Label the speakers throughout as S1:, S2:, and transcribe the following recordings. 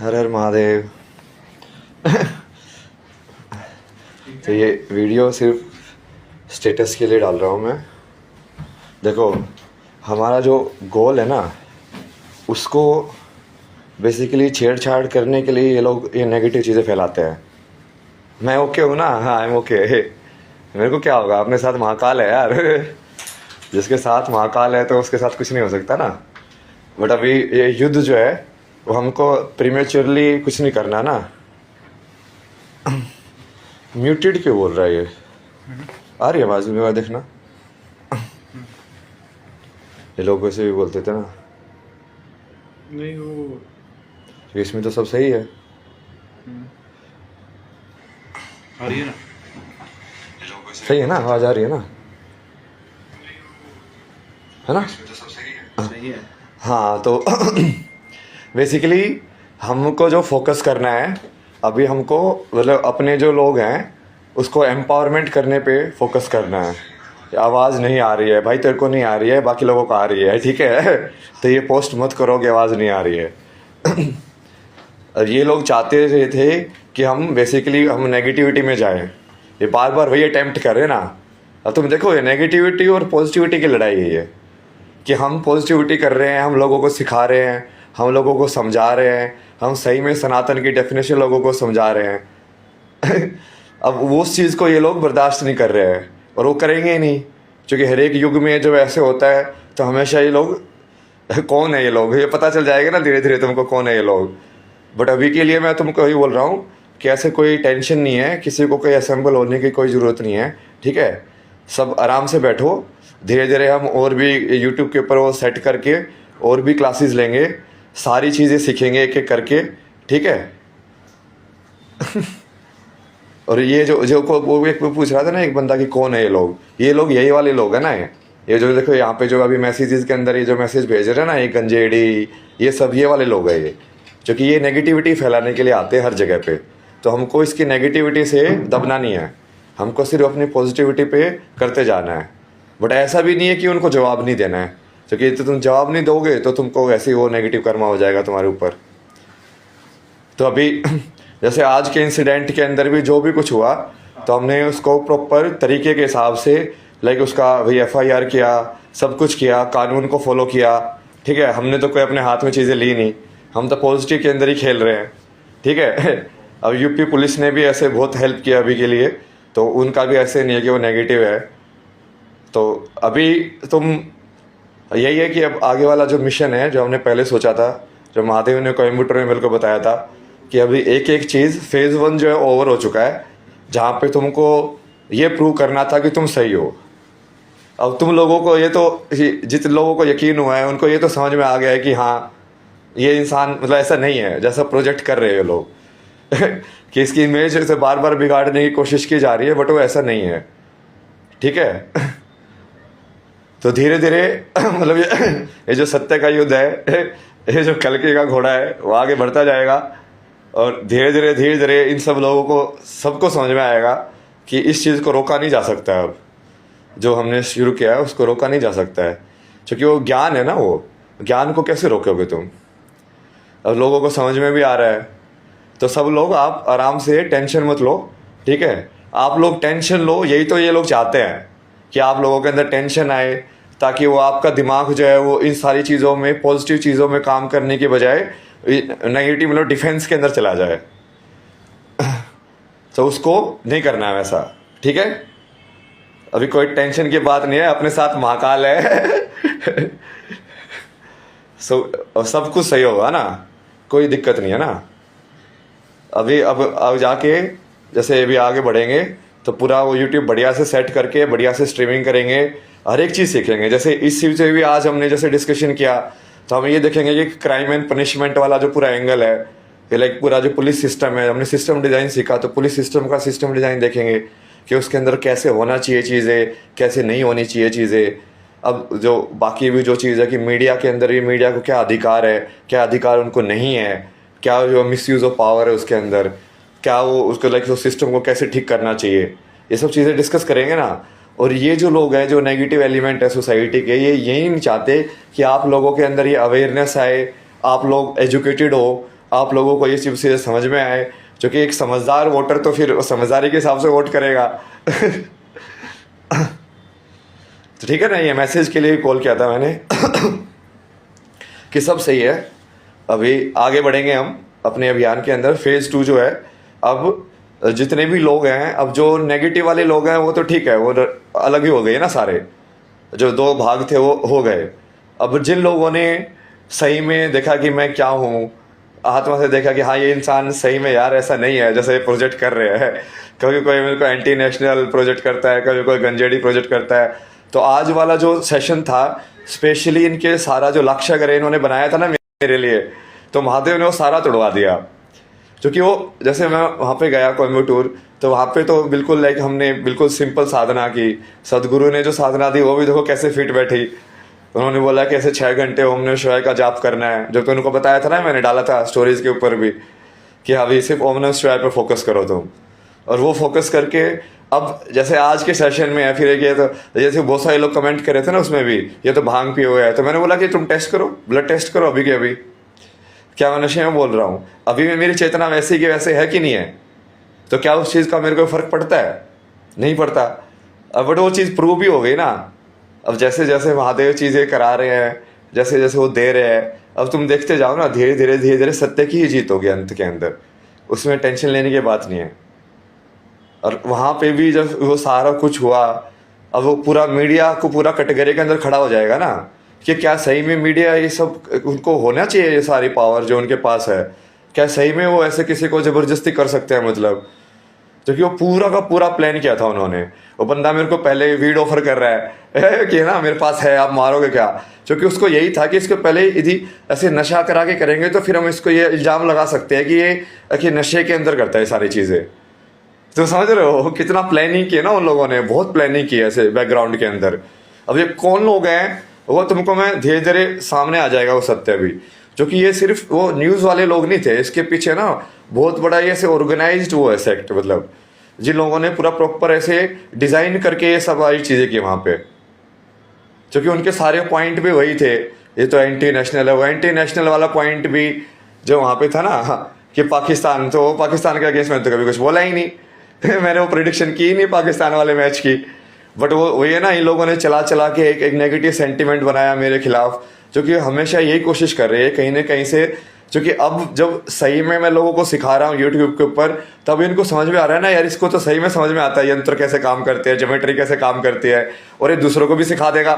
S1: हर हर महादेव। तो ये वीडियो सिर्फ स्टेटस के लिए डाल रहा हूँ मैं। देखो, हमारा जो गोल है ना, उसको बेसिकली छेड़छाड़ करने के लिए ये लोग ये नेगेटिव चीज़ें फैलाते हैं। मैं ओके हूँ ना, हाँ आई एम ओके। मेरे को क्या होगा, अपने साथ महाकाल है यार। जिसके साथ महाकाल है तो उसके साथ कुछ नहीं हो सकता ना। बट अभी ये युद्ध जो है वो हमको प्रीमेच्योरली कुछ नहीं करना ना। म्यूटेड क्यों बोल रहा है ये? आ रही है आवाज़ में, देखना। ये लोग वैसे भी बोलते थे ना।
S2: नहीं वो
S1: तो इसमें तो सब सही है।
S2: आ रही है ना?
S1: सही है ना, आवाज़ आ रही है ना, है ना?
S2: सही है।
S1: हाँ तो बेसिकली हमको जो फोकस करना है अभी, हमको मतलब अपने जो लोग हैं उसको एम्पावरमेंट करने पे फोकस करना है। आवाज़ नहीं आ रही है भाई, तेरे को नहीं आ रही है, बाकी लोगों को आ रही है, ठीक है? तो ये पोस्ट मत करो कि आवाज़ नहीं आ रही है। और ये लोग चाहते थे कि हम बेसिकली हम नेगेटिविटी में जाएं। ये बार बार वही अटेम्प्ट कर रहे हैं ना। अब तुम देखो, ये नेगेटिविटी और पॉजिटिविटी की लड़ाई है ये, कि हम पॉजिटिविटी कर रहे हैं, हम लोगों को सिखा रहे हैं, हम लोगों को समझा रहे हैं, हम सही में सनातन की डेफिनेशन लोगों को समझा रहे हैं। अब वो उस चीज़ को ये लोग बर्दाश्त नहीं कर रहे हैं और वो करेंगे ही नहीं, क्योंकि हर एक युग में जब ऐसे होता है तो हमेशा ये लोग कौन है ये लोग, ये पता चल जाएगा ना धीरे धीरे तुमको कौन है ये लोग। बट अभी के लिए मैं तुमको यही बोल रहा हूँ कि ऐसे कोई टेंशन नहीं है, किसी को कोई असेंबल होने की कोई ज़रूरत नहीं है, ठीक है? सब आराम से बैठो। धीरे धीरे हम और भी यूट्यूब के ऊपर वो सेट करके और भी क्लासेस लेंगे, सारी चीज़ें सीखेंगे एक एक करके, ठीक है? और ये जो जो को वो एक पूछ रहा था ना एक बंदा कि कौन है ये लोग यही वाले लोग हैं ना। ये जो देखो यहाँ पे जो अभी मैसेजेस के अंदर ये जो मैसेज भेज रहे हैं ना, ये गंजेड़ी, ये सब ये वाले लोग हैं ये, जो कि ये नेगेटिविटी फैलाने के लिए आते हैं हर जगह पे। तो हमको इसकी नेगेटिविटी से दबना नहीं है, हमको सिर्फ अपनी पॉजिटिविटी पे करते जाना है। बट ऐसा भी नहीं है कि उनको जवाब नहीं देना है, क्योंकि तो तुम जवाब नहीं दोगे तो तुमको वैसे ही वो नेगेटिव कर्मा हो जाएगा तुम्हारे ऊपर। तो अभी जैसे आज के इंसिडेंट के अंदर भी जो भी कुछ हुआ, तो हमने उसको प्रॉपर तरीके के हिसाब से लाइक उसका भाई FIR किया, सब कुछ किया, कानून को फॉलो किया, ठीक है? हमने तो कोई अपने हाथ में चीज़ें ली नहीं, हम तो पॉजिटिव के अंदर ही खेल रहे हैं, ठीक है? अब यूपी पुलिस ने भी ऐसे बहुत हेल्प किया अभी के लिए, तो उनका भी ऐसे नहीं है कि वो नेगेटिव है। तो अभी तुम यही है कि अब आगे वाला जो मिशन है, जो हमने पहले सोचा था, जो महादेव ने कोयम्बटूर में मेरे को बताया था, कि अभी एक एक चीज़ फेज़ 1 जो है ओवर हो चुका है, जहाँ पे तुमको ये प्रूव करना था कि तुम सही हो। अब तुम लोगों को ये तो, जितने लोगों को यकीन हुआ है उनको ये तो समझ में आ गया है कि हाँ ये इंसान मतलब ऐसा नहीं है जैसा प्रोजेक्ट कर रहे हैं लोग। कि इसकी इमेज से बार बार बिगाड़ने की कोशिश की जा रही है, बट वो ऐसा नहीं है, ठीक है? तो धीरे धीरे मतलब ये जो सत्य का युद्ध है, ये जो कल्कि का घोड़ा है, वो आगे बढ़ता जाएगा। और धीरे धीरे इन सब लोगों को सबको समझ में आएगा कि इस चीज़ को रोका नहीं जा सकता है। अब जो हमने शुरू किया है उसको रोका नहीं जा सकता है, क्योंकि वो ज्ञान है ना, वो ज्ञान को कैसे रोकोगे तुम? अब लोगों को समझ में भी आ रहा है, तो सब लोग आप आराम से टेंशन मत लो, ठीक है? आप लोग टेंशन लो, यही तो ये लोग चाहते हैं कि आप लोगों के अंदर टेंशन आए, ताकि वो आपका दिमाग जो है वो इन सारी चीज़ों में, पॉजिटिव चीज़ों में काम करने के बजाय नेगेटिव मतलब डिफेंस के अंदर चला जाए। तो उसको नहीं करना है वैसा, ठीक है? अभी कोई टेंशन की बात नहीं है, अपने साथ महाकाल है। सब कुछ सही होगा ना, कोई दिक्कत नहीं है ना। अभी अब जाके जैसे अभी आगे बढ़ेंगे तो पूरा वो यूट्यूब बढ़िया से सेट करके बढ़िया से स्ट्रीमिंग करेंगे, हर एक चीज़ सीखेंगे। जैसे इस चीज़ से भी आज हमने जैसे डिस्कशन किया, तो हम ये देखेंगे कि क्राइम एंड पनिशमेंट वाला जो पूरा एंगल है, ये लाइक पूरा जो पुलिस सिस्टम है, हमने सिस्टम डिज़ाइन सीखा, तो पुलिस सिस्टम का सिस्टम डिज़ाइन देखेंगे कि उसके अंदर कैसे होना चाहिए चीज़ें, कैसे नहीं होनी चाहिए चीज़ें। अब जो बाकी भी जो चीज़ है कि मीडिया के अंदर भी मीडिया को क्या अधिकार है, क्या अधिकार उनको नहीं है, क्या जो मिसयूज़ ऑफ पावर है उसके अंदर, क्या वो उसको लाइक उस सिस्टम को कैसे ठीक करना चाहिए, ये सब चीज़ें डिस्कस करेंगे ना। और ये जो लोग हैं, जो नेगेटिव एलिमेंट है सोसाइटी के, ये यही नहीं चाहते कि आप लोगों के अंदर ये अवेयरनेस आए, आप लोग एजुकेटेड हो, आप लोगों को ये चीज़ समझ में आए, क्योंकि एक समझदार वोटर तो फिर समझदारी के हिसाब से वोट करेगा। तो ठीक है ना, ये मैसेज के लिए कॉल किया था मैंने कि सब सही है, अभी आगे बढ़ेंगे हम अपने अभियान के अंदर। फेज़ 2 जो है, अब जितने भी लोग हैं, अब जो नेगेटिव वाले लोग हैं वो तो ठीक है, वो अलग ही हो गए ना सारे, जो 2 भाग थे वो हो गए। अब जिन लोगों ने सही में देखा कि मैं क्या हूँ, आत्मा से देखा कि हाँ ये इंसान सही में यार ऐसा नहीं है जैसे प्रोजेक्ट कर रहे हैं, कभी कोई मेरे को एंटी नेशनल प्रोजेक्ट करता है, कभी कोई गंजेड़ी प्रोजेक्ट करता है। तो आज वाला जो सेशन था, स्पेशली इनके सारा जो लक्ष्य अगर इन्होंने बनाया था ना मेरे लिए, तो महादेव ने वो सारा तोड़वा दिया। क्योंकि वो जैसे मैं वहाँ पे गया कोयम्बटूर, तो वहाँ पे तो बिल्कुल लाइक हमने बिल्कुल सिंपल साधना की, सदगुरु ने जो साधना दी वो भी देखो कैसे फिट बैठी। उन्होंने बोला कि ऐसे 6 घंटे ओम नमः शिवाय का जाप करना है, जो तो उनको बताया था ना, मैंने डाला था स्टोरीज के ऊपर भी कि अभी सिर्फ ओम नमः शिवाय पर फोकस करो तुम। और वो फोकस करके अब जैसे आज के सेशन में है, फिर एक ये तो जैसे बहुत सारे लोग कमेंट कर रहे थे ना उसमें भी, ये तो भांग पिए हुए है, तो मैंने बोला कि तुम टेस्ट करो, ब्लड टेस्ट करो अभी के अभी, क्या मैं नशे में बोल रहा हूँ, अभी में मेरी चेतना वैसी की वैसे है कि नहीं है, तो क्या उस चीज़ का मेरे को फ़र्क पड़ता है? नहीं पड़ता। अब बट वो चीज़ प्रूव भी हो गई ना। अब जैसे जैसे महादेव चीज़ें करा रहे हैं, जैसे जैसे वो दे रहे हैं, अब तुम देखते जाओ ना, धीरे धीरे धीरे धीरे सत्य की ही जीत होगी अंत के अंदर, उसमें टेंशन लेने की बात नहीं है। और वहाँ पे भी जब वो सारा कुछ हुआ, अब वो पूरा मीडिया को पूरा कैटेगरी के अंदर खड़ा हो जाएगा ना कि क्या सही में मीडिया ये सब उनको होना चाहिए, ये सारी पावर जो उनके पास है, क्या सही में वो ऐसे किसी को ज़बरदस्ती कर सकते हैं? मतलब क्योंकि वो पूरा का पूरा प्लान किया था उन्होंने। वो बंदा मेरे को पहले वीड ऑफर कर रहा है कि ना मेरे पास है, आप मारोगे क्या? क्योंकि उसको यही था कि इसको पहले यदि ऐसे नशा करा के करेंगे तो फिर हम इसको ये इल्ज़ाम लगा सकते हैं कि ये कि नशे के अंदर करता है सारी चीज़ें। तो समझ रहे हो कितना प्लानिंग की है ना उन लोगों ने, बहुत प्लानिंग की है ऐसे बैकग्राउंड के अंदर। अब ये कौन लोग हैं वो तुमको मैं धीरे धीरे सामने आ जाएगा वो सत्य भी, जो कि ये सिर्फ वो न्यूज़ वाले लोग नहीं थे, इसके पीछे ना बहुत बड़ा ये ऐसे ऑर्गेनाइज्ड वो है सेक्ट, मतलब जिन लोगों ने पूरा प्रॉपर ऐसे डिज़ाइन करके ये सब सारी चीज़ें की वहाँ पे, क्योंकि उनके सारे पॉइंट भी वही थे। ये तो एंटी नेशनल है, वो एंटी नेशनल वाला पॉइंट भी जो वहाँ पे था ना कि पाकिस्तान, तो पाकिस्तान के अगेंस्ट में तो कभी कुछ बोला ही नहीं मैंने वो प्रिडिक्शन की ही नहीं पाकिस्तान वाले मैच की। बट वो ये ना इन लोगों ने चला चला के एक नेगेटिव सेंटिमेंट बनाया मेरे खिलाफ, जो कि हमेशा यही कोशिश कर रहे हैं कहीं ना कहीं से। क्योंकि अब जब सही में मैं लोगों को सिखा रहा हूँ यूट्यूब के ऊपर, तब इनको समझ में आ रहा है ना यार, इसको तो सही में समझ में आता है यंत्र कैसे काम करते हैं, ज्योमेट्री कैसे काम करती है, और ये दूसरों को भी सिखा देगा।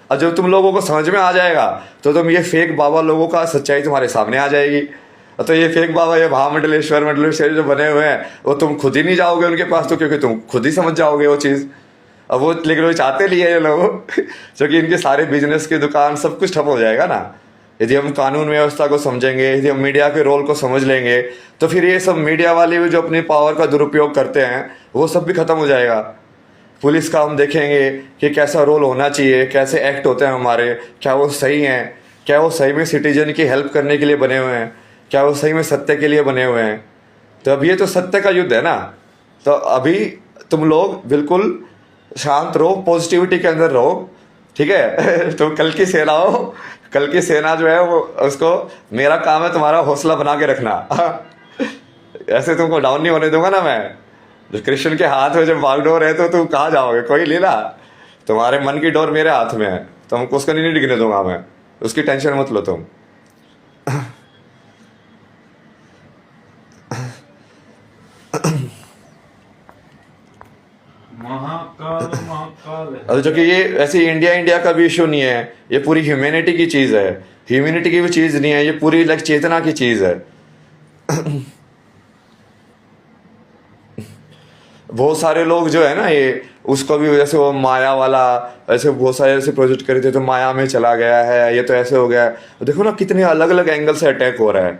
S1: और जब तुम लोगों को समझ में आ जाएगा तो तुम ये फेक बाबा लोगों का सच्चाई तुम्हारे सामने आ जाएगी। तो ये फेक बाबा, ये महामंडलेश्वर जो बने हुए हैं, वो तुम खुद ही नहीं जाओगे उनके पास, तो क्योंकि तुम खुद ही समझ जाओगे वो चीज़। अब वो लेकिन वो चाहते नहीं है ये लोग क्योंकि इनके सारे बिजनेस की दुकान सब कुछ ठप हो जाएगा ना। यदि हम कानून व्यवस्था को समझेंगे, यदि हम मीडिया के रोल को समझ लेंगे, तो फिर ये सब मीडिया वाले भी जो अपनी पावर का दुरुपयोग करते हैं वो सब भी खत्म हो जाएगा। पुलिस का हम देखेंगे कि कैसा रोल होना चाहिए, कैसे एक्ट होते हैं हमारे, क्या वो सही हैं, क्या वो सही में सिटीजन की हेल्प करने के लिए बने हुए हैं, क्या वो सही में सत्य के लिए बने हुए हैं। तो अब ये तो सत्य का युद्ध है ना। तो अभी तुम लोग बिल्कुल शांत रहो, पॉजिटिविटी के अंदर रहो, ठीक है तो कल की सेना हो, कल की सेना जो है वो उसको मेरा काम है तुम्हारा हौसला बना के रखना ऐसे तुमको डाउन नहीं होने दूंगा ना मैं। जो कृष्ण के हाथ में जब बागडोर है तो तुम कहाँ जाओगे, कोई लीला, तुम्हारे मन की डोर मेरे हाथ में है, तो हमको उसको नहीं डिगने दूंगा मैं, उसकी टेंशन मत लो तुम
S2: महाकाल है।
S1: अब जो कि ये ऐसे इंडिया का भी इशू नहीं है, ये पूरी ह्यूमैनिटी की चीज़ है, ह्यूमैनिटी की भी चीज़ नहीं है, ये पूरी लाइक चेतना की चीज़ है बहुत सारे लोग जो है ना ये उसको भी जैसे वो माया वाला ऐसे बहुत सारे ऐसे प्रोजेक्ट करे थे, तो माया में चला गया है, ये तो ऐसे हो गया है। देखो ना कितने अलग अलग एंगल से अटैक हो रहा है,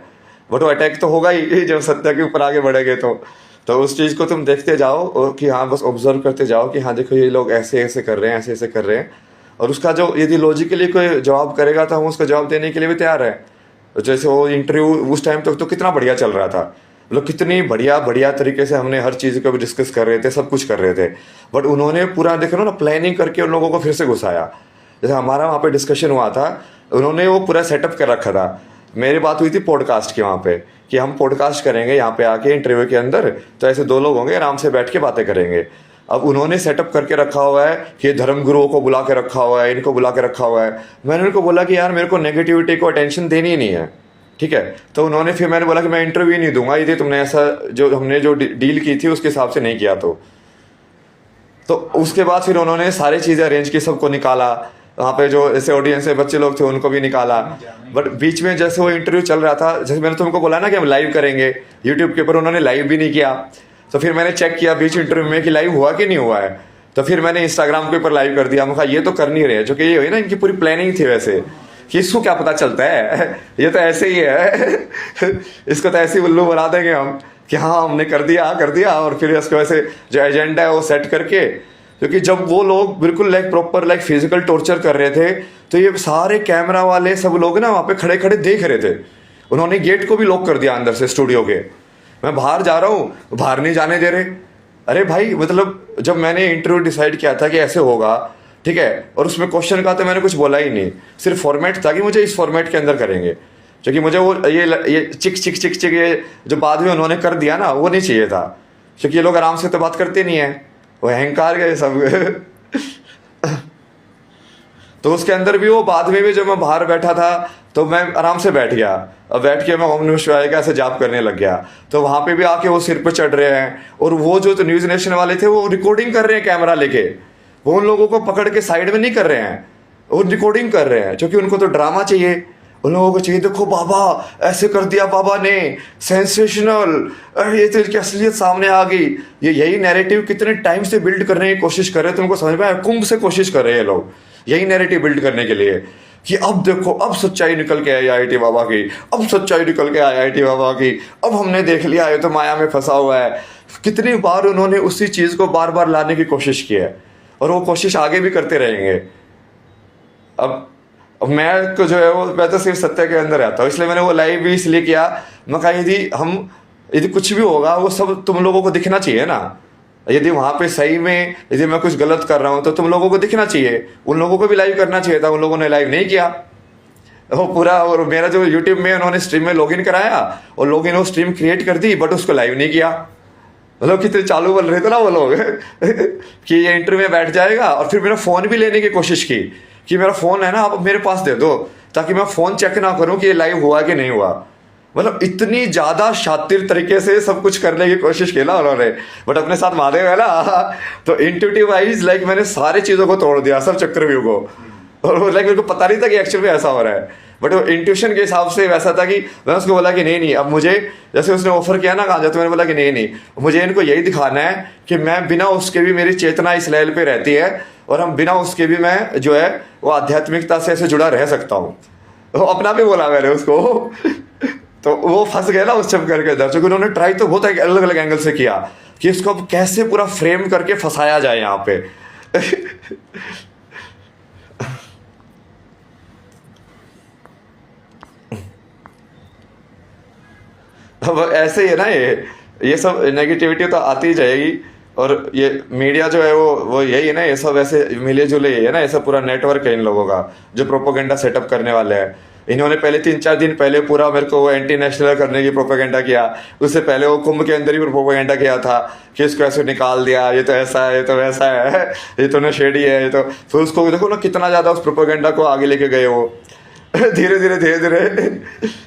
S1: बट वो अटैक तो होगा ही जब सत्य के ऊपर आगे बढ़ेंगे तो उस चीज़ को तुम देखते जाओ और कि हाँ बस ऑब्जर्व करते जाओ कि हाँ देखो ये लोग ऐसे ऐसे कर रहे हैं, ऐसे ऐसे कर रहे हैं। और उसका जो यदि लॉजिकली कोई जवाब करेगा तो हम उसका जवाब देने के लिए भी तैयार है। जैसे वो इंटरव्यू उस टाइम तक तो कितना बढ़िया चल रहा था, मतलब कितनी बढ़िया तरीके से हमने हर चीज़ को भी डिस्कस कर रहे थे, सब कुछ कर रहे थे। बट उन्होंने पूरा देखो ना प्लानिंग करके उन लोगों को फिर से घुसाया। जैसे हमारा वहाँ पे डिस्कशन हुआ था, उन्होंने वो पूरा सेटअप कर रखा था। मेरी बात हुई थी पॉडकास्ट की वहाँ पे कि हम पॉडकास्ट करेंगे यहाँ पे आके इंटरव्यू के अंदर, तो ऐसे 2 लोग होंगे, आराम से बैठ के बातें करेंगे। अब उन्होंने सेटअप करके रखा हुआ है कि धर्म गुरुओं को बुला के रखा हुआ है, इनको बुला के रखा हुआ है। मैंने उनको बोला कि यार मेरे को नेगेटिविटी को अटेंशन देनी ही नहीं है, ठीक है। तो उन्होंने फिर मैंने बोला कि मैं इंटरव्यू नहीं दूंगा यदि तुमने ऐसा जो हमने जो डील की थी उसके हिसाब से नहीं किया तो उसके बाद फिर उन्होंने सारी चीज़ें अरेंज की, सबको निकाला वहाँ पे, जो ऐसे ऑडियंस से बच्चे लोग थे उनको भी निकाला। बट बीच में जैसे वो इंटरव्यू चल रहा था, जैसे मैंने तुमको बोला ना कि हम लाइव करेंगे यूट्यूब के ऊपर, उन्होंने लाइव भी नहीं किया। तो फिर मैंने चेक किया बीच इंटरव्यू में कि लाइव हुआ कि नहीं हुआ है, तो फिर मैंने इंस्टाग्राम के ऊपर लाइव कर दिया। मैं कहा ये तो कर नहीं रहे, जो कि ये हुई ना, इनकी पूरी प्लानिंग थी वैसे, कि इसको क्या पता चलता है ये तो ऐसे ही है इसको तो ऐसे ही उल्लू बना देंगे हम कि हाँ हमने कर दिया। और फिर इसको वैसे जो एजेंडा है वो सेट करके, क्योंकि जब वो लोग बिल्कुल प्रॉपर फिजिकल टॉर्चर कर रहे थे, तो ये सारे कैमरा वाले सब लोग ना वहाँ पे खड़े खड़े देख रहे थे। उन्होंने गेट को भी लॉक कर दिया अंदर से स्टूडियो के। मैं बाहर जा रहा हूँ, बाहर नहीं जाने दे रहे। अरे भाई मतलब जब मैंने इंटरव्यू डिसाइड किया था कि ऐसे होगा, ठीक है, और उसमें क्वेश्चन का तो मैंने कुछ बोला ही नहीं, सिर्फ फॉर्मेट था कि मुझे इस फॉर्मेट के अंदर करेंगे, क्योंकि मुझे वो ये चिक ये जो बाद में उन्होंने कर दिया ना, वो नहीं चाहिए था, क्योंकि ये लोग आराम से तो बात करते नहीं है, वो अहंकार गए सब तो उसके अंदर भी वो बाद में भी जब मैं बाहर बैठा था तो मैं आराम से बैठ गया। अब बैठ के मैं ओम नमः शिवाय का ऐसे जाप करने लग गया। तो वहाँ पे भी आके वो सिर पे चढ़ रहे हैं, और वो जो तो न्यूज़ नेशन वाले थे वो रिकॉर्डिंग कर रहे हैं कैमरा लेके, वो उन लोगों को पकड़ के साइड में नहीं कर रहे हैं, वो रिकॉर्डिंग कर रहे हैं, क्योंकि उनको तो ड्रामा चाहिए। उन लोगों को चाहिए देखो बाबा ऐसे कर दिया बाबा ने, सेंसेशनल, अरे ये तो इसकी असलियत सामने आ गई। ये यही नैरेटिव कितने टाइम से बिल्ड करने की कोशिश कर रहे हैं, तुमको समझ में आया? कुंभ से कोशिश कर रहे हैं लोग यही नैरेटिव बिल्ड करने के लिए, कि अब देखो अब सच्चाई निकल के आई आईआईटी बाबा की, अब सच्चाई निकल के आई आईआईटी बाबा की, अब हमने देख लिया ये तो माया में फंसा हुआ है। कितनी बार उन्होंने उसी चीज़ को बार बार लाने की कोशिश की है, और वो कोशिश आगे भी करते रहेंगे। अब मैं को जो है वो, मैं तो सिर्फ सत्य के अंदर रहता हूँ, इसलिए मैंने वो लाइव भी इसलिए किया। मैं कहा यदि कुछ भी होगा वो सब तुम लोगों को दिखना चाहिए ना, यदि वहाँ पे सही में यदि मैं कुछ गलत कर रहा हूँ तो तुम लोगों को दिखना चाहिए। उन लोगों को भी लाइव करना चाहिए था, उन लोगों ने लाइव नहीं किया वो पूरा। और मेरा जो यूट्यूब में उन्होंने स्ट्रीम में लॉगिन कराया और लॉगिन वो स्ट्रीम क्रिएट कर दी, बट उसको लाइव नहीं किया। मतलब कितने चालू बोल रहे थे ना वो लोग कि ये इंटरव्यू में बैठ जाएगा, और फिर मेरा फ़ोन भी लेने की कोशिश की कि मेरा फ़ोन है ना आप मेरे पास दे दो, ताकि मैं फ़ोन चेक ना करूँ कि ये लाइव हुआ कि नहीं हुआ। मतलब इतनी ज़्यादा शातिर तरीके से सब कुछ करने की कोशिश की ना उन्होंने, बट अपने साथ महादेव है ना तो इंट्यूटिव वाइज मैंने सारी चीज़ों को तोड़ दिया, सब चक्रव्यूह को। और वो मेरे को पता नहीं था कि एक्चुअल में ऐसा हो रहा है, बट वो इंट्यूशन के हिसाब से वैसा था कि मैंने उसको बोला कि नहीं अब मुझे, जैसे उसने ऑफर किया ना कहा, तो मैंने बोला कि नहीं मुझे इनको यही दिखाना है कि मैं बिना उसके भी मेरी चेतना इस लेवल पे रहती है, और हम बिना उसके भी मैं जो है वो आध्यात्मिकता से ऐसे जुड़ा रह सकता हूँ। वो अपना भी बोला मैंने उसको तो वो फंस गया ना उस चक्कर के अंदर, क्योंकि उन्होंने ट्राई तो बहुत अलग अलग एंगल से किया कि इसको अब कैसे पूरा फ्रेम करके फंसाया जाए यहाँ पे अब ऐसे ही है ना, ये सब नेगेटिविटी तो आती ही जाएगी। और ये मीडिया जो है वो यही है ना, ये सब ऐसे मिले जुले ही है ना, ऐसा पूरा नेटवर्क है इन लोगों का जो प्रोपोगेंडा सेटअप करने वाले हैं। इन्होंने पहले 3-4 दिन पहले पूरा मेरे को वो एंटी नेशनल करने की प्रोपेगेंडा किया, उससे पहले वो कुंभ के अंदर ही प्रोपेगेंडा किया था कि इसको ऐसे निकाल दिया, ये तो ऐसा है, ये तो वैसा है, ये तो नशेड़ी है, ये तो। फिर उसको देखो ना कितना ज़्यादा उस प्रोपेगेंडा को आगे लेके गए वो धीरे धीरे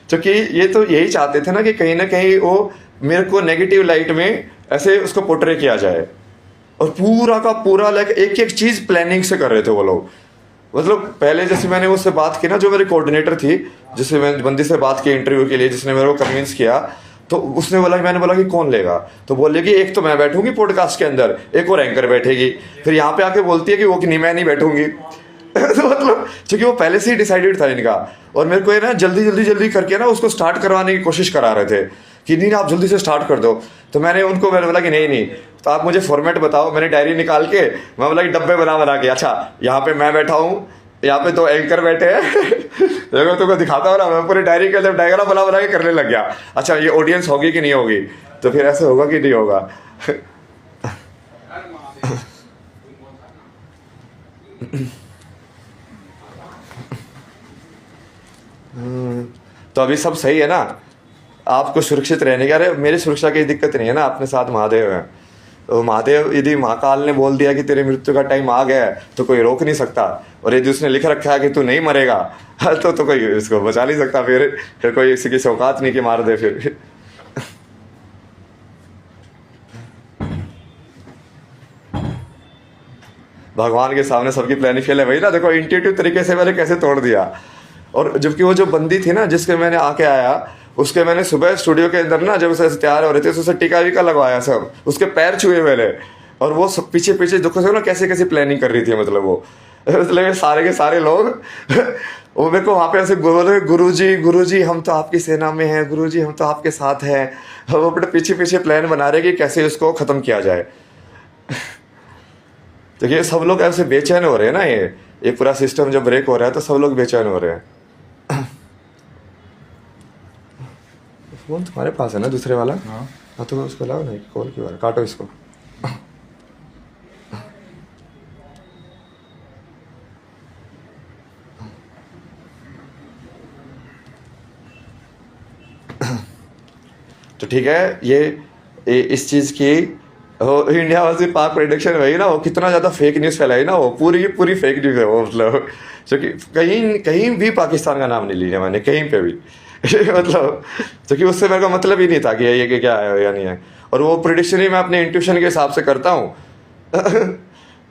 S1: क्योंकि ये तो यही चाहते थे ना कि कहीं ना कहीं वो मेरे को नेगेटिव लाइट में ऐसे उसको पोर्ट्रे किया जाए, और पूरा का पूरा एक एक चीज़ प्लानिंग से कर रहे थे वो लोग। मतलब पहले जैसे मैंने उससे बात की ना, जो मेरी कोऑर्डिनेटर थी जिससे मैं बंदी से बात की इंटरव्यू के लिए, जिसने मेरे को कन्विंस किया, तो उसने बोला, मैंने बोला कि कौन लेगा, तो बोलेगी एक तो मैं बैठूंगी पॉडकास्ट के अंदर, एक और एंकर बैठेगी। फिर यहाँ पे आके बोलती है कि वो कि नहीं मैं नहीं बैठूंगी तो मतलब क्योंकि वो पहले से ही डिसाइडेड था इनका, और मेरे को ये ना जल्दी करके ना उसको स्टार्ट करवाने की कोशिश करा रहे थे कि नहीं आप जल्दी से स्टार्ट कर दो। तो मैंने बोला कि नहीं तो आप मुझे फॉर्मेट बताओ। मैंने डायरी निकाल के मैं बोला कि डब्बे बना के, अच्छा यहाँ पे मैं बैठा हूँ, यहाँ पे 2 एंकर बैठे हैं देखो तुमको दिखाता हूँ ना, मैं पूरी डायरी के अंदर डायग्राम बना के करने लग गया। अच्छा ये ऑडियंस होगी कि नहीं होगी, तो फिर ऐसे होगा कि नहीं होगा तो अभी सब सही है ना। आपको सुरक्षित रहने की, अरे मेरी सुरक्षा की दिक्कत नहीं है ना, अपने साथ महादेव है। तो महादेव यदि महाकाल ने बोल दिया कि तेरी मृत्यु का टाइम आ गया है तो कोई रोक नहीं सकता, और यदि उसने लिख रखा है कि तू नहीं मरेगा तो कोई इसको बचा नहीं सकता। फिर कोई किसी की औकात नहीं कि मार दे फिर। भगवान के सामने सबकी प्लानिंग फेल है, वही ना, देखो इंट्यूटिव तरीके से मैंने कैसे तोड़ दिया। और जबकि वो जो बंदी थी ना जिसके मैंने आके आया, उसके मैंने सुबह स्टूडियो के अंदर ना जब उसे तैयार हो रहे थे उसे टीका वीका लगवाया, सब उसके पैर छुए मैंने। और वो सब पीछे पीछे देखो से ना कैसे कैसे प्लानिंग कर रही थी, मतलब वो मतलब ये सारे के सारे लोग वो मेरे को वहाँ पे ऐसे बोले, गुरु जी हम तो आपकी सेना में हैं, गुरु जी हम तो आपके साथ हैं। और वो अपने पीछे पीछे प्लान बना रहे कि कैसे इसको ख़त्म किया जाए। तो ये सब लोग ऐसे बेचैन हो रहे हैं ना, ये पूरा सिस्टम जब ब्रेक हो रहा है तो सब लोग बेचैन हो रहे हैं। फोन तुम्हारे पास है ना दूसरे वाला? हाँ तो उसको लाओ ना, कॉल क्यों आ रहा है, काटो इसको। तो ठीक है, ये इस चीज़ की इंडिया वाली पाक प्रोडक्शन वही ना, वो कितना ज़्यादा फेक न्यूज़ फैलाई ना, वो पूरी पूरी फेक न्यूज़ है वो, मतलब क्योंकि कहीं कहीं भी पाकिस्तान का नाम नहीं लिया मैंने, कहीं पे भी मतलब क्योंकि उससे मेरे का मतलब ही नहीं था कि ये क्या है या नहीं है। और वो प्रिडिक्शन ही मैं अपने इंट्यूशन के हिसाब से करता हूँ।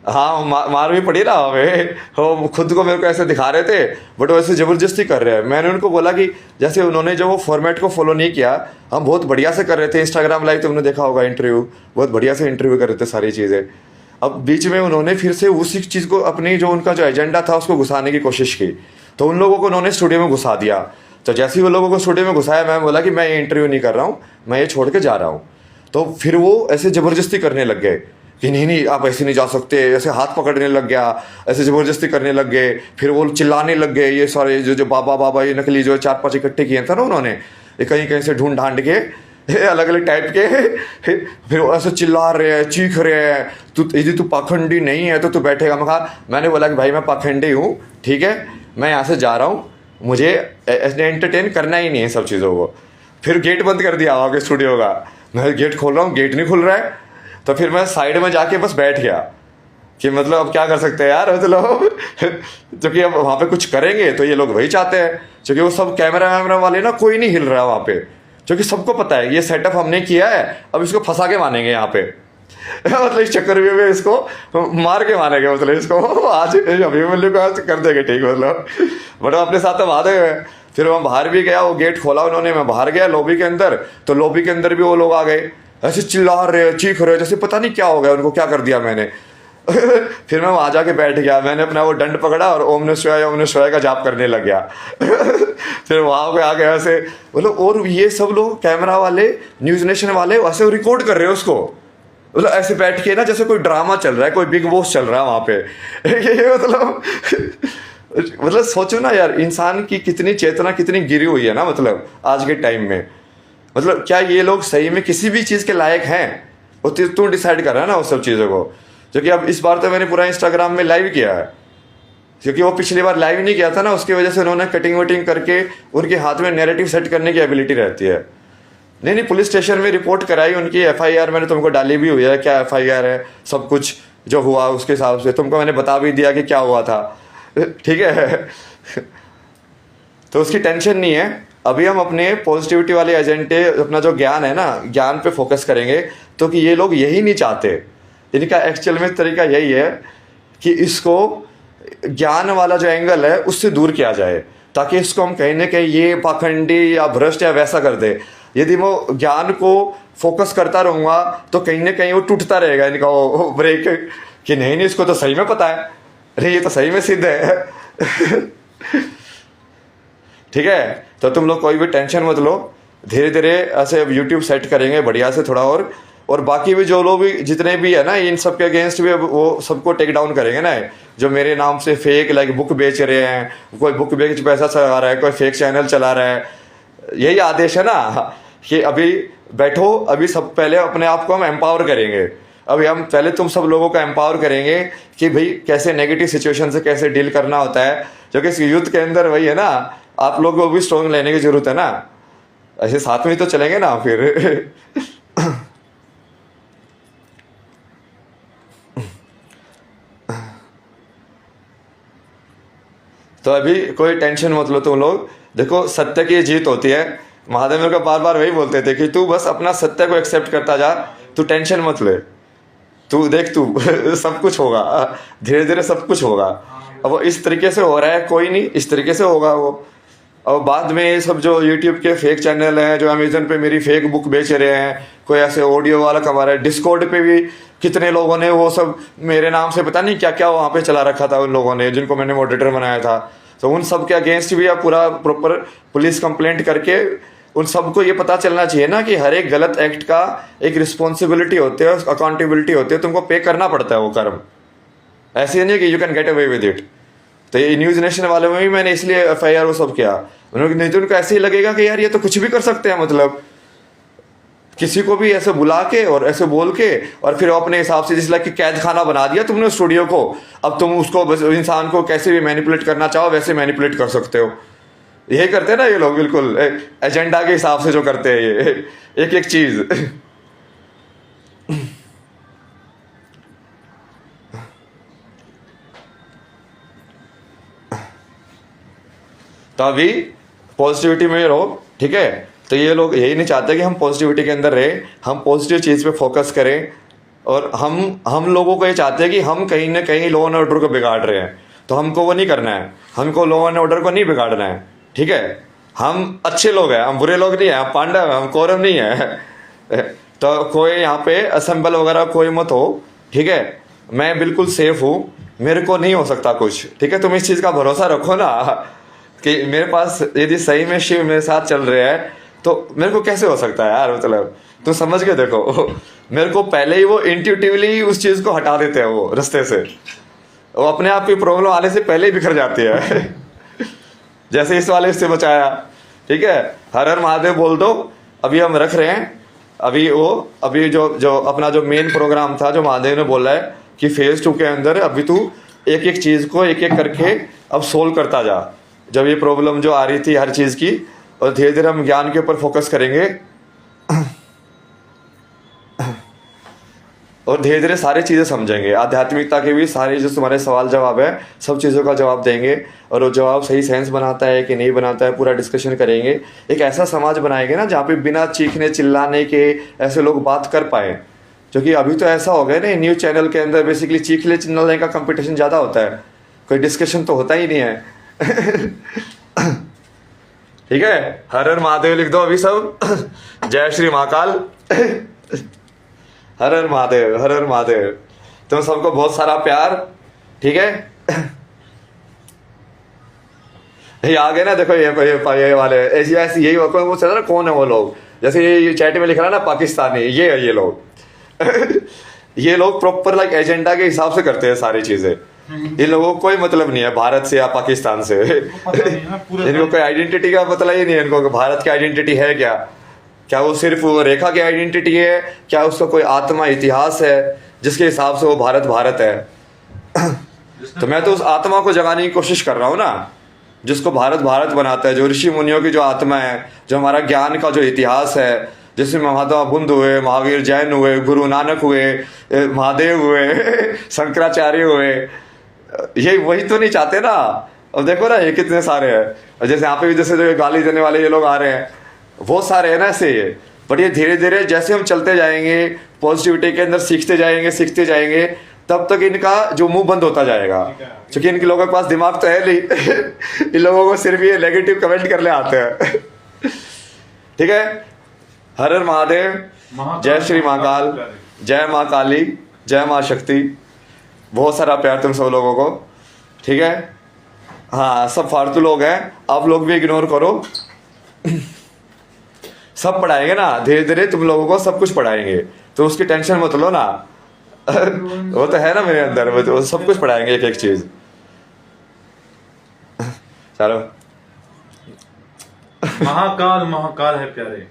S1: हाँ मार भी पड़ी ना हमें, वो खुद को मेरे को ऐसे दिखा रहे थे बट वो ऐसे ज़बरदस्ती कर रहे हैं। मैंने उनको बोला कि जैसे उन्होंने जो वो फॉर्मेट को फॉलो नहीं किया, हम बहुत बढ़िया से कर रहे थे इंस्टाग्राम लाइव, तुमने देखा होगा इंटरव्यू, बहुत बढ़िया से इंटरव्यू कर रहे थे सारी चीज़ें। अब बीच में उन्होंने फिर से उसी चीज़ को अपनी जो उनका जो एजेंडा था उसको घुसाने की कोशिश की, तो उन लोगों को उन्होंने स्टूडियो में घुसा दिया। तो जैसे ही वो लोगों को स्टूडियो में घुसाया, मैं बोला कि मैं ये इंटरव्यू नहीं कर रहा हूँ, मैं ये छोड़ के जा रहा हूँ। तो फिर वो ऐसे ज़बरदस्ती करने लग गए कि नहीं आप ऐसे नहीं जा सकते, ऐसे हाथ पकड़ने लग गया, ऐसे ज़बरदस्ती करने लग गए। फिर वो चिल्लाने लग गए, ये सारे जो बाबा ये नकली जो 4-5 इकट्ठे किए थे ना उन्होंने, ये कहीं कहीं से ढूंढ ढांड के अलग अलग टाइप के, फिर वो ऐसे चिल्ला रहे हैं, चीख रहे हैं, यदि तू पाखंडी नहीं है तो तू बैठेगा। मैंने बोला कि भाई मैं पाखंडी हूँ, ठीक है, मैं यहाँ से जा रहा हूँ, मुझे एंटरटेन करना ही नहीं है सब चीज़ों को। फिर गेट बंद कर दिया वहाँ के स्टूडियो का, मैं गेट खोल रहा हूँ, गेट नहीं खुल रहा है। तो फिर मैं साइड में जाके बस बैठ गया कि मतलब अब क्या कर सकते हैं यार, मतलब क्योंकि अब वहाँ पे कुछ करेंगे तो ये लोग वही चाहते हैं, क्योंकि वो सब कैमरा वैमरा वाले ना, कोई नहीं हिल रहा है वहाँ पे, क्योंकि सबको पता है ये सेटअप हमने किया है, अब इसको फंसा के मानेंगे यहाँ पे मतलब इस चक्कर में इसको मार के मानेंगे, मतलब इसको आज अभिमन्यु को आज कर देंगे ठीक, मतलब बट अपने साथ तो वादे हैं। फिर मैं बाहर भी गया, वो गेट खोला उन्होंने, मैं बाहर गया लॉबी के अंदर, तो लॉबी के अंदर भी वो लोग आ गए, ऐसे चिल्ला रहे, चीख रहे, जैसे पता नहीं क्या हो गया उनको, क्या कर दिया मैंने। फिर मैं वहाँ जाके बैठ गया, मैंने अपना वो दंड पकड़ा और ओम नमः शिवाय का जाप करने लग गया। फिर वहाँ पे आ गया ऐसे, मतलब और ये सब लोग कैमरा वाले, न्यूज़ नेशन वाले ऐसे रिकॉर्ड कर रहे हैं उसको, मतलब ऐसे बैठ के ना जैसे कोई ड्रामा चल रहा है, कोई बिग बॉस चल रहा है वहाँ पे। ये मतलब सोचो ना यार, इंसान की कितनी चेतना कितनी गिरी हुई है ना, मतलब आज के टाइम में। मतलब क्या ये लोग सही में किसी भी चीज़ के लायक हैं? वो तू डिसाइड कर रहा है ना उस सब चीज़ों को। क्योंकि अब इस बार तो मैंने पूरा इंस्टाग्राम में लाइव किया है, क्योंकि वो पिछली बार लाइव नहीं किया था ना, उसकी वजह से उन्होंने कटिंग वटिंग करके उनके हाथ में नैरेटिव सेट करने की एबिलिटी रहती है। नहीं पुलिस स्टेशन में रिपोर्ट कराई, उनकी FIR मैंने तुमको डाली भी हुई है, क्या FIR है, सब कुछ जो हुआ उसके हिसाब से तुमको मैंने बता भी दिया कि क्या हुआ था, ठीक है। तो उसकी टेंशन नहीं है। अभी हम अपने पॉजिटिविटी वाले एजेंडे, अपना जो ज्ञान है ना, ज्ञान पे फोकस करेंगे, तो कि ये लोग यही नहीं चाहते। इनका एक्चुअल में तरीका यही है कि इसको ज्ञान वाला जो एंगल है उससे दूर किया जाए, ताकि इसको हम कहीं ना कहीं ये पाखंडी या भ्रष्ट या वैसा कर दे। यदि मैं ज्ञान को फोकस करता रहूँगा तो कहीं ना कहीं वो टूटता रहेगा इनका वो ब्रेक, कि नहीं इसको तो सही में पता है, अरे ये तो सही में सिद्ध है। ठीक है, तो तुम लोग कोई भी टेंशन मत लो, धीरे धीरे ऐसे यूट्यूब सेट करेंगे बढ़िया से थोड़ा और बाकी भी जो लोग भी जितने भी है ना, इन सब के अगेंस्ट भी वो सबको टेक डाउन करेंगे ना, जो मेरे नाम से फेक लाइक बुक बेच रहे हैं, कोई बुक बेच पैसा चला रहा है, कोई फेक चैनल चला रहा है। यही आदेश है ना कि अभी बैठो, अभी सब पहले अपने आप को हम एम्पावर करेंगे। अभी हम पहले तुम सब लोगों को एम्पावर करेंगे कि भाई कैसे नेगेटिव सिचुएशन से कैसे डील करना होता है, क्योंकि इस यूथ के अंदर वही है ना, आप लोगों को भी स्ट्रॉन्ग लेने की जरूरत है ना। ऐसे साथ में ही तो चलेंगे ना फिर। तो अभी कोई टेंशन मत लो तुम लोग। देखो सत्य की जीत होती है। महादेव मेरे को बार बार वही बोलते थे कि तू बस अपना सत्य को एक्सेप्ट करता जा, तू टेंशन मत ले, तू देख तू सब कुछ होगा, धीरे धीरे सब कुछ होगा। अब वो इस तरीके से हो रहा है, कोई नहीं, इस तरीके से होगा वो। और बाद में ये सब जो यूट्यूब के फेक चैनल हैं, जो अमेजन पे मेरी फेक बुक बेच रहे हैं, कोई ऐसे ऑडियो वाला कमा रहा है, डिस्कॉर्ड पे भी कितने लोगों ने वो सब मेरे नाम से पता नहीं क्या क्या वहाँ पे चला रखा था उन लोगों ने, जिनको मैंने मॉडरेटर बनाया था। तो उन सब के अगेंस्ट भी आप पूरा प्रॉपर पुलिस कंप्लेंट करके उन सबको ये पता चलना चाहिए ना कि हर एक गलत एक्ट का एक रिस्पॉन्सिबिलिटी होती है, अकाउंटेबिलिटी होती है, तुमको पे करना पड़ता है वो कर्म। ऐसे नहीं कि you can get away with it. तो ये न्यूज़ नेशन वाले में भी मैंने इसलिए FIR वो सब किया। उन्होंने नहीं तो उनको ऐसे ही लगेगा कि यार ये तो कुछ भी कर सकते हैं, मतलब किसी को भी ऐसे बुला के और ऐसे बोल के और फिर अपने हिसाब से जिस लाइक कि कैद खाना बना दिया तुमने स्टूडियो को। अब तुम उसको बस इंसान को कैसे भी मैनिपुलेट करना चाहो वैसे मैनिपुलेट कर सकते हो। यही करते हैं ना ये लोग, बिल्कुल एजेंडा के हिसाब से जो करते हैं ये एक एक चीज। तो अभी पॉजिटिविटी में रहो, ठीक है। तो ये लोग यही नहीं चाहते कि हम पॉजिटिविटी के अंदर रहे, हम पॉजिटिव चीज़ पे फोकस करें। और हम लोगों को ये चाहते हैं कि हम कहीं ना कहीं लॉ एंड ऑर्डर को बिगाड़ रहे हैं, तो हमको वो नहीं करना है, हमको लॉ एंड ऑर्डर को नहीं बिगाड़ना है, ठीक है। हम अच्छे लोग हैं, हम बुरे लोग नहीं हैं, हम पांडव हैं, हम कौरव नहीं है। तो कोई यहाँ पे असेंबल वगैरह कोई मत हो, ठीक है। मैं बिल्कुल सेफ हूँ, मेरे को नहीं हो सकता कुछ, ठीक है। तुम इस चीज़ का भरोसा रखो ना कि मेरे पास यदि सही में शिव मेरे साथ चल रहे हैं तो मेरे को कैसे हो सकता है यार, मतलब तुम समझ के देखो। मेरे को पहले ही वो इंट्यूटिवली उस चीज़ को हटा देते हैं वो रास्ते से, वो अपने आप की प्रॉब्लम आने से पहले ही बिखर जाती है। जैसे इस वाले से बचाया, ठीक है। हर हर महादेव बोल दो, अभी हम रख रहे हैं। अभी जो अपना जो मेन प्रोग्राम था, जो महादेव ने बोला है कि फेज 2 के अंदर अभी तू एक एक चीज़ को एक एक करके अब सोल्व करता जा। जब ये प्रॉब्लम जो आ रही थी हर चीज़ की, और धीरे धीरे हम ज्ञान के ऊपर फोकस करेंगे और धीरे धीरे सारी चीज़ें समझेंगे। आध्यात्मिकता के भी सारे जो तुम्हारे सवाल जवाब है सब चीज़ों का जवाब देंगे, और वो जवाब सही सेंस बनाता है कि नहीं बनाता है पूरा डिस्कशन करेंगे। एक ऐसा समाज बनाएंगे ना जहाँ पे बिना चीखने चिल्लाने के ऐसे लोग बात कर पाए। क्योंकि अभी तो ऐसा हो गया ना, न्यूज़ चैनल के अंदर बेसिकली चीखने चिल्लाने का कंपटीशन ज़्यादा होता है, कोई डिस्कशन तो होता ही नहीं है। ठीक है, हर हर महादेव लिख दो अभी सब। जय श्री महाकाल। हर हर महादेव, हर हर महादेव। तुम सबको बहुत सारा प्यार, ठीक है। ये आ गए ना, देखो ये वाले ऐसी यही वो चल रहा ना, कौन है वो लोग, जैसे ये चैट में लिख रहा है ना पाकिस्तानी, ये है ये लोग। ये लोग प्रॉपर लाइक एजेंडा के हिसाब से करते हैं सारी चीजें। इन लोगों को कोई मतलब नहीं है भारत से या पाकिस्तान से। इनको कोई आइडेंटिटी का मतलब ही नहीं है इनको, भारत की आइडेंटिटी है क्या, क्या वो सिर्फ वो रेखा की आइडेंटिटी है, क्या उसका कोई आत्मा इतिहास है जिसके हिसाब से वो भारत भारत है। तो मैं तो उस आत्मा को जगाने की कोशिश कर रहा हूँ ना, जिसको भारत भारत बनाता है, जो ऋषि मुनियों की जो आत्मा है, जो हमारा ज्ञान का जो इतिहास है, जिसमें महात्मा बुद्ध हुए, महावीर जैन हुए, गुरु नानक हुए, महादेव हुए, शंकराचार्य हुए। ये वही तो नहीं चाहते ना। अब देखो ना ये कितने सारे हैं, जैसे यहाँ पे भी जैसे जो गाली देने वाले ये लोग आ रहे हैं, वो सारे है ना ऐसे ये। बट ये धीरे धीरे जैसे हम चलते जाएंगे पॉजिटिविटी के अंदर, सीखते जाएंगे, तब तक इनका जो मुंह बंद होता जाएगा। क्योंकि इनके लोगों के पास दिमाग तो है नहीं। इन लोगों को सिर्फ ये नेगेटिव कमेंट करने आते हैं। ठीक है, हर हर महादेव, जय श्री महाकाल, जय माँ काली, जय माँ शक्ति। बहुत सारा प्यार तुम सब लोगों को, ठीक है। हाँ, सब फालतू लोग हैं, आप लोग भी इग्नोर करो। सब पढ़ाएंगे ना, धीरे धीरे तुम लोगों को सब कुछ पढ़ाएंगे, तो उसकी टेंशन मत लो ना। वो तो है ना मेरे अंदर, वो तो सब कुछ पढ़ाएंगे एक एक चीज। चलो,
S2: महाकाल महाकाल है प्यारे।